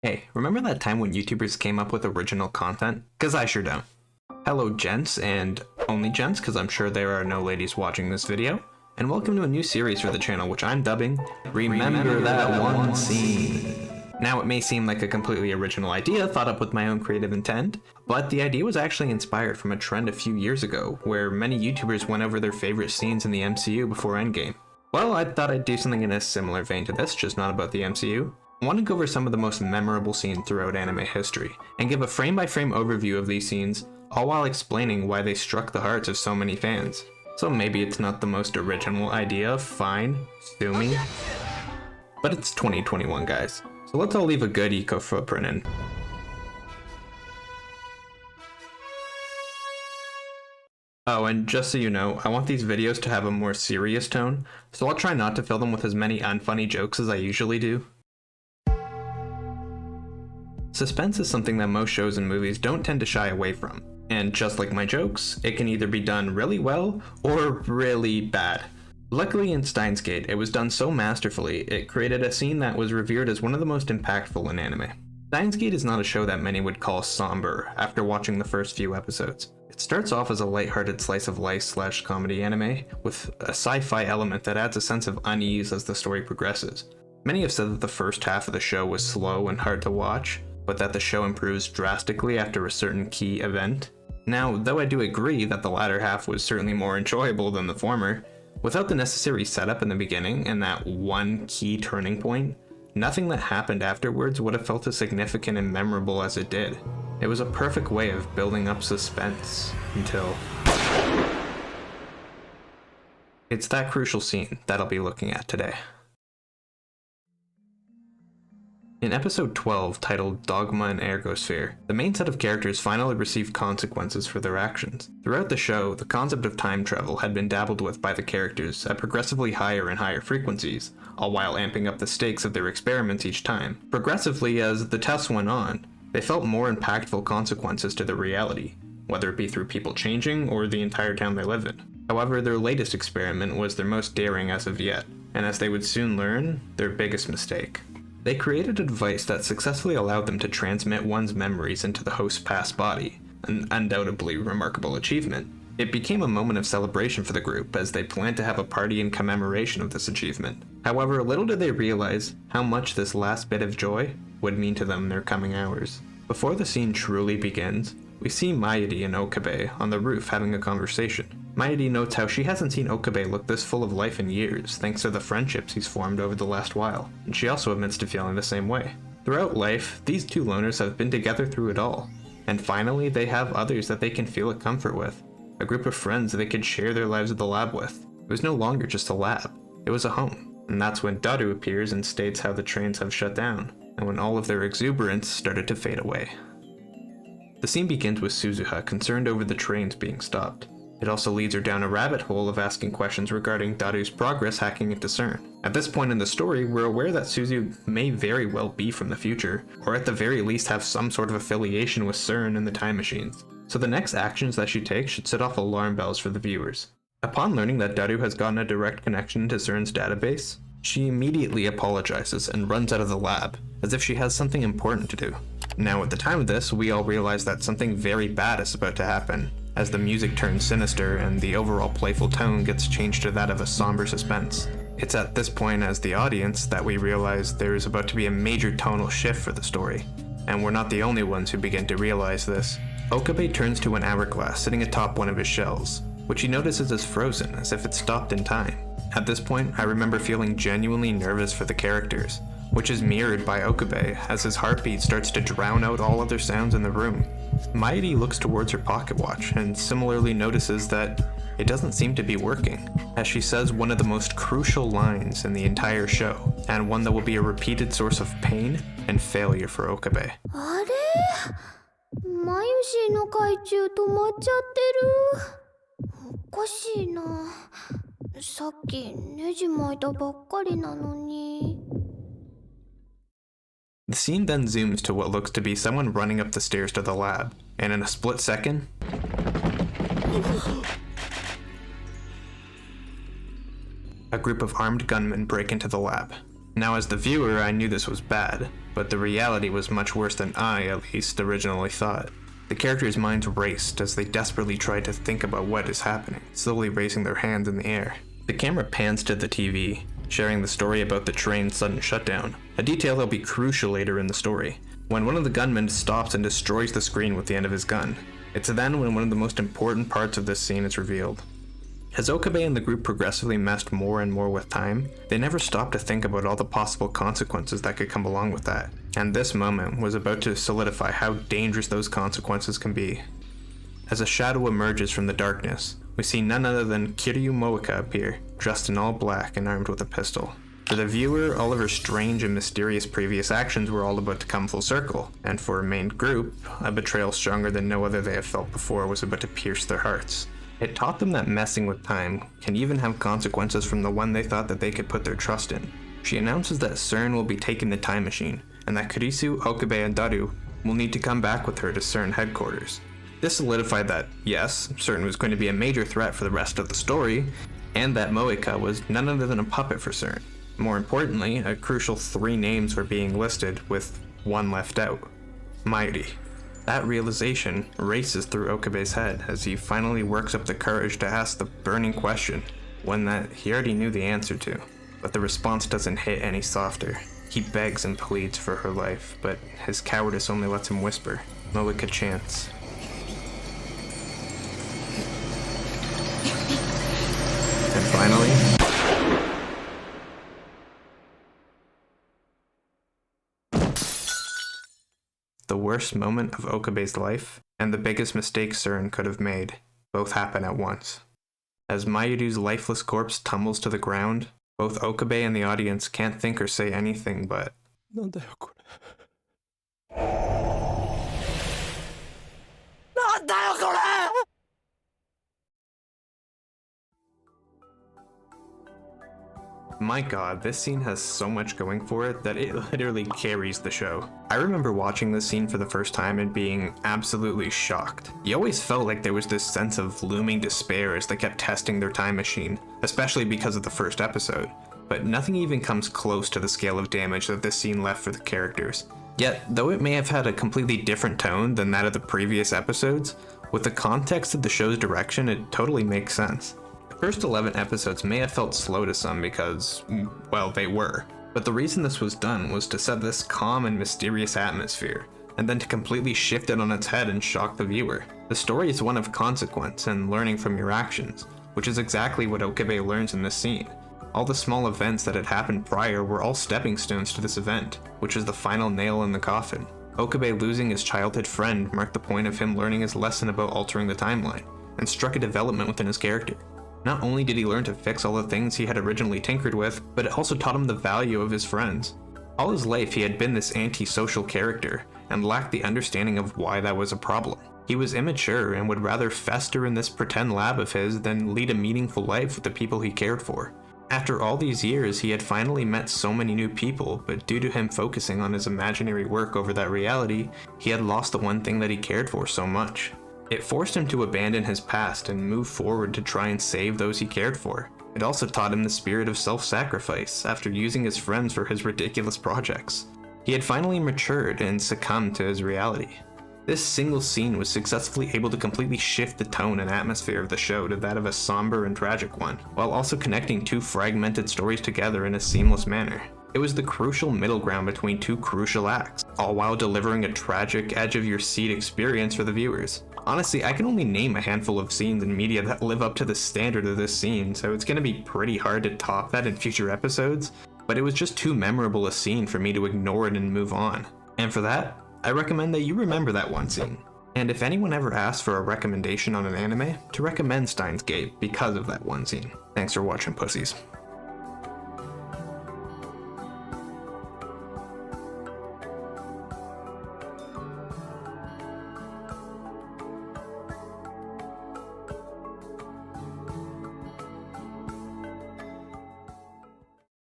Hey, remember that time when YouTubers came up with original content? Cause I sure don't. Hello gents, and only gents, cause I'm sure there are no ladies watching this video, and welcome to a new series for the channel which I'm dubbing Remember That One Scene. Now it may seem like a completely original idea thought up with my own creative intent, but the idea was actually inspired from a trend a few years ago where many YouTubers went over their favorite scenes in the MCU before Endgame. Well, I thought I'd do something in a similar vein to this, just not about the MCU. I want to go over some of the most memorable scenes throughout anime history, and give a frame-by-frame overview of these scenes, all while explaining why they struck the hearts of so many fans. So maybe it's not the most original idea, fine, sue me. But it's 2021 guys, so let's all leave a good eco footprint in. Oh, and just so you know, I want these videos to have a more serious tone, so I'll try not to fill them with as many unfunny jokes as I usually do. Suspense is something that most shows and movies don't tend to shy away from, and just like my jokes, it can either be done really well or really bad. Luckily in Steins it was done so masterfully, it created a scene that was revered as one of the most impactful in anime. Steins is not a show that many would call somber after watching the first few episodes. It starts off as a lighthearted slice of life / comedy anime, with a sci-fi element that adds a sense of unease as the story progresses. Many have said that the first half of the show was slow and hard to watch, but that the show improves drastically after a certain key event. Now, though I do agree that the latter half was certainly more enjoyable than the former, without the necessary setup in the beginning and that one key turning point, nothing that happened afterwards would have felt as significant and memorable as it did. It was a perfect way of building up suspense until... It's that crucial scene that I'll be looking at today. In episode 12, titled Dogma In Ergosphere, the main set of characters finally receive consequences for their actions. Throughout the show, the concept of time travel had been dabbled with by the characters at progressively higher and higher frequencies, all while amping up the stakes of their experiments each time. Progressively, as the tests went on, they felt more impactful consequences to their reality, whether it be through people changing or the entire town they live in. However, their latest experiment was their most daring as of yet, and as they would soon learn, their biggest mistake. They created a device that successfully allowed them to transmit one's memories into the host's past body, an undoubtedly remarkable achievement. It became a moment of celebration for the group as they planned to have a party in commemoration of this achievement. However, little did they realize how much this last bit of joy would mean to them in their coming hours. Before the scene truly begins, we see Mayuri and Okabe on the roof having a conversation. Mayuri notes how she hasn't seen Okabe look this full of life in years thanks to the friendships he's formed over the last while, and she also admits to feeling the same way. Throughout life, these two loners have been together through it all, and finally they have others that they can feel a comfort with, a group of friends that they could share their lives at the lab with. It was no longer just a lab, it was a home, and that's when Daru appears and states how the trains have shut down, and when all of their exuberance started to fade away. The scene begins with Suzuha concerned over the trains being stopped. It also leads her down a rabbit hole of asking questions regarding Daru's progress hacking into CERN. At this point in the story, we're aware that Suzu may very well be from the future, or at the very least have some sort of affiliation with CERN and the time machines. So the next actions that she takes should set off alarm bells for the viewers. Upon learning that Daru has gotten a direct connection to CERN's database, she immediately apologizes and runs out of the lab, as if she has something important to do. Now at the time of this, we all realize that something very bad is about to happen, as the music turns sinister and the overall playful tone gets changed to that of a somber suspense. It's at this point as the audience that we realize there is about to be a major tonal shift for the story, and we're not the only ones who begin to realize this. Okabe turns to an hourglass sitting atop one of his shells, which he notices is frozen as if it stopped in time. At this point, I remember feeling genuinely nervous for the characters, which is mirrored by Okabe as his heartbeat starts to drown out all other sounds in the room. Mayuri looks towards her pocket watch and similarly notices that it doesn't seem to be working, as she says one of the most crucial lines in the entire show, and one that will be a repeated source of pain and failure for Okabe. あれ？マユシの懐中止まっちゃってる。おかしいな。さっきネジ巻いたばっかりなのに。 The scene then zooms to what looks to be someone running up the stairs to the lab, and in a split second, a group of armed gunmen break into the lab. Now as the viewer, I knew this was bad, but the reality was much worse than I, at least, originally thought. The characters' minds raced as they desperately tried to think about what is happening, slowly raising their hands in the air. The camera pans to the TV, sharing the story about the train's sudden shutdown, a detail that'll be crucial later in the story, when one of the gunmen stops and destroys the screen with the end of his gun. It's then when one of the most important parts of this scene is revealed. As Okabe and the group progressively messed more and more with time, they never stopped to think about all the possible consequences that could come along with that, and this moment was about to solidify how dangerous those consequences can be. As a shadow emerges from the darkness, we see none other than Kiryu Moeka appear, dressed in all black and armed with a pistol. For the viewer, all of her strange and mysterious previous actions were all about to come full circle, and for our main group, a betrayal stronger than no other they have felt before was about to pierce their hearts. It taught them that messing with time can even have consequences from the one they thought that they could put their trust in. She announces that CERN will be taking the time machine, and that Kurisu, Okabe, and Daru will need to come back with her to CERN headquarters. This solidified that, yes, CERN was going to be a major threat for the rest of the story, and that Moeka was none other than a puppet for CERN. More importantly, a crucial 3 names were being listed, with 1 left out: Mayuri. That realization races through Okabe's head as he finally works up the courage to ask the burning question, one that he already knew the answer to, but the response doesn't hit any softer. He begs and pleads for her life, but his cowardice only lets him whisper. Moeka chants. And finally, the worst moment of Okabe's life, and the biggest mistake CERN could have made, both happen at once. As Mayuri's lifeless corpse tumbles to the ground, both Okabe and the audience can't think or say anything but, my god, this scene has so much going for it that it literally carries the show. I remember watching this scene for the first time and being absolutely shocked. You always felt like there was this sense of looming despair as they kept testing their time machine, especially because of the first episode. But nothing even comes close to the scale of damage that this scene left for the characters. Yet, though it may have had a completely different tone than that of the previous episodes, with the context of the show's direction, it totally makes sense. The first 11 episodes may have felt slow to some because, well, they were. But the reason this was done was to set this calm and mysterious atmosphere, and then to completely shift it on its head and shock the viewer. The story is one of consequence and learning from your actions, which is exactly what Okabe learns in this scene. All the small events that had happened prior were all stepping stones to this event, which is the final nail in the coffin. Okabe losing his childhood friend marked the point of him learning his lesson about altering the timeline, and struck a development within his character. Not only did he learn to fix all the things he had originally tinkered with, but it also taught him the value of his friends. All his life he had been this antisocial character, and lacked the understanding of why that was a problem. He was immature and would rather fester in this pretend lab of his than lead a meaningful life with the people he cared for. After all these years, he had finally met so many new people, but due to him focusing on his imaginary work over that reality, he had lost the one thing that he cared for so much. It forced him to abandon his past and move forward to try and save those he cared for. It also taught him the spirit of self-sacrifice after using his friends for his ridiculous projects. He had finally matured and succumbed to his reality. This single scene was successfully able to completely shift the tone and atmosphere of the show to that of a somber and tragic one, while also connecting 2 fragmented stories together in a seamless manner. It was the crucial middle ground between 2 crucial acts, all while delivering a tragic, edge-of-your-seat experience for the viewers. Honestly, I can only name a handful of scenes in media that live up to the standard of this scene, so it's going to be pretty hard to top that in future episodes, but it was just too memorable a scene for me to ignore it and move on. And for that, I recommend that you remember that one scene. And if anyone ever asks for a recommendation on an anime, to recommend Steins Gate because of that one scene. Thanks for watching, pussies.